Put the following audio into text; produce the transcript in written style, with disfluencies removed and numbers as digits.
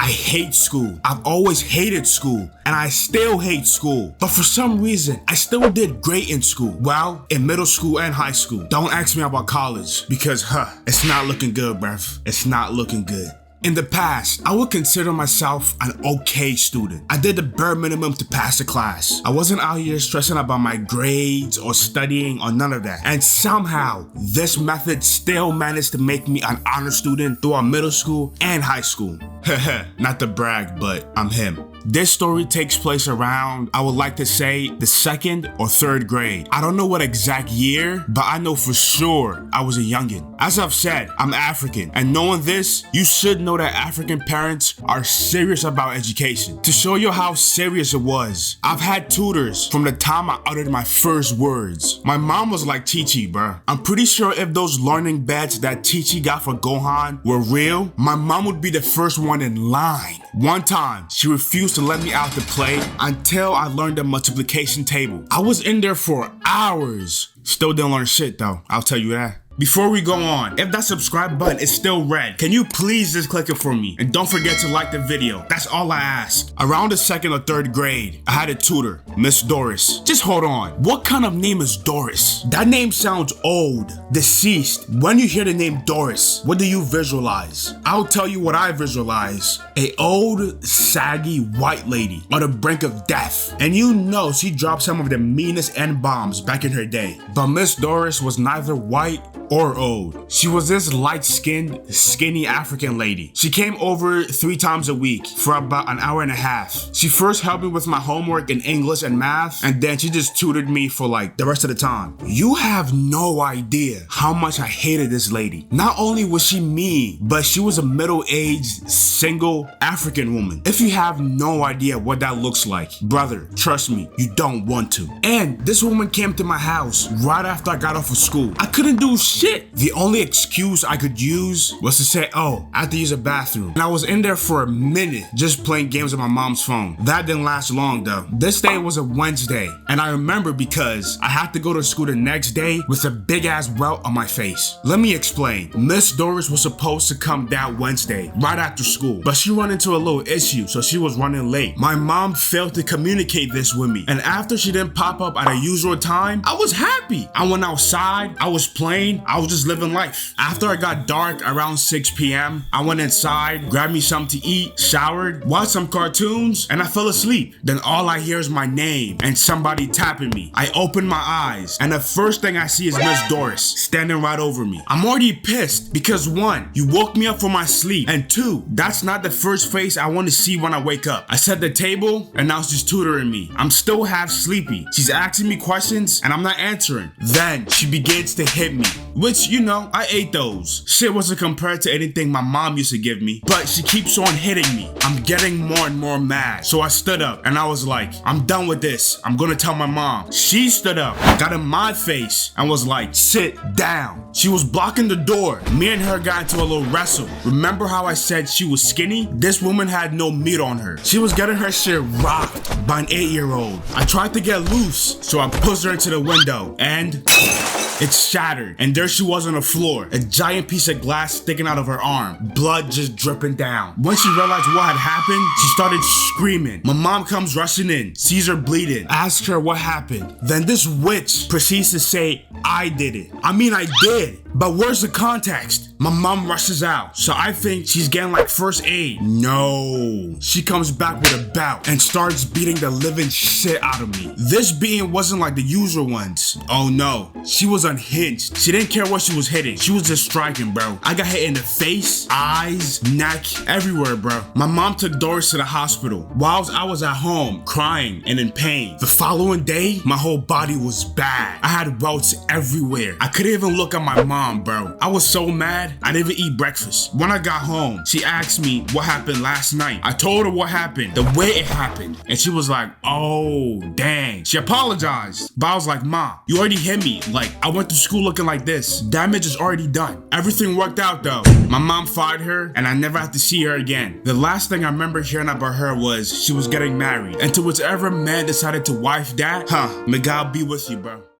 I hate school. I've always hated school, and I still hate school. But for some reason, I still did great in school. Well, in middle school and high school. Don't ask me about college, because it's not looking good, bruv. It's not looking good. In the past, I would consider myself an okay student. I did the bare minimum to pass the class. I wasn't out here stressing about my grades or studying or none of that. And somehow, this method still managed to make me an honor student throughout middle school and high school. Not to brag, but I'm him. This story takes place around, I would like to say, the 2nd or 3rd grade. I don't know what exact year, but I know for sure I was a youngin'. As I've said, I'm African, and knowing this, you should know that African parents are serious about education. To show you how serious it was, I've had tutors from the time I uttered my first words. My mom was like Chi-Chi, bruh. I'm pretty sure if those learning beds that Chi-Chi got for Gohan were real, my mom would be the first one in line. One time, she refused to let me out to play until I learned the multiplication table. I was in there for hours. Still didn't learn shit though, I'll tell you that. Before we go on, if that subscribe button is still red, can you please just click it for me? And don't forget to like the video. That's all I ask. Around the 2nd or 3rd grade, I had a tutor, Miss Doris. Just hold on. What kind of name is Doris? That name sounds old, deceased. When you hear the name Doris, what do you visualize? I'll tell you what I visualize. A old, saggy white lady on the brink of death. And you know she dropped some of the meanest N-bombs back in her day. But Miss Doris was neither white or old. She was this light-skinned, skinny African lady. She came over 3 times a week for about an hour and a half. She first helped me with my homework in English and math, and then she just tutored me for like the rest of the time. You have no idea how much I hated this lady. Not only was she mean, but she was a middle-aged, single African woman. If you have no idea what that looks like, brother, trust me, you don't want to. And this woman came to my house right after I got off of school. I couldn't do shit. The only excuse I could use was to say, oh, I have to use a bathroom. And I was in there for a minute just playing games on my mom's phone. That didn't last long though. This day was a Wednesday, and I remember because I had to go to school the next day with a big ass welt on my face. Let me explain. Miss Doris was supposed to come that Wednesday right after school, but she ran into a little issue, so she was running late. My mom failed to communicate this with me, and after she didn't pop up at a usual time, I was happy. I went outside, I was playing, I was just living life. After it got dark around 6 p.m., I went inside, grabbed me something to eat, showered, watched some cartoons, and I fell asleep. Then all I hear is my name and somebody tapping me. I open my eyes, and the first thing I see is Miss Doris standing right over me. I'm already pissed because 1, you woke me up from my sleep, and 2, that's not the first face I want to see when I wake up. I set the table, and now she's tutoring me. I'm still half sleepy. She's asking me questions, and I'm not answering. Then she begins to hit me. Which, you know, I ate those. Shit wasn't compared to anything my mom used to give me, but she keeps on hitting me. I'm getting more and more mad. So I stood up and I was like, I'm done with this. I'm gonna tell my mom. She stood up, got in my face, and was like, sit down. She was blocking the door. Me and her got into a little wrestle. Remember how I said she was skinny? This woman had no meat on her. She was getting her shit rocked by an 8-year-old. I tried to get loose, so I pushed her into the window, and it shattered, and there she was on the floor, a giant piece of glass sticking out of her arm, blood just dripping down. When she realized what had happened, she started screaming. My mom comes rushing in, sees her bleeding, asks her what happened. Then this witch proceeds to say, I did it. I mean, I did, but where's the context? My mom rushes out, so I think she's getting like first aid. No, she comes back with a belt and starts beating the living shit out of me. This beating wasn't like the usual ones. Oh no, she was unhinged. She didn't care what she was hitting. She was just striking, bro. I got hit in the face, eyes, neck, everywhere, bro. My mom took Doris to the hospital whilst I was at home crying and in pain. The following day, my whole body was bad. I had welts everywhere. I couldn't even look at my mom, bro. I was so mad, I didn't even eat breakfast. When I got home, she asked me what happened last night. I told her what happened, the way it happened, and she was like, oh, dang. She apologized, but I was like, Ma, you already hit me. Like, I went to school looking like this. Damage is already done. Everything worked out though. My mom fired her, and I never had to see her again. The last thing I remember hearing about her was she was getting married. And to whichever man decided to wife that, may God be with you, bro.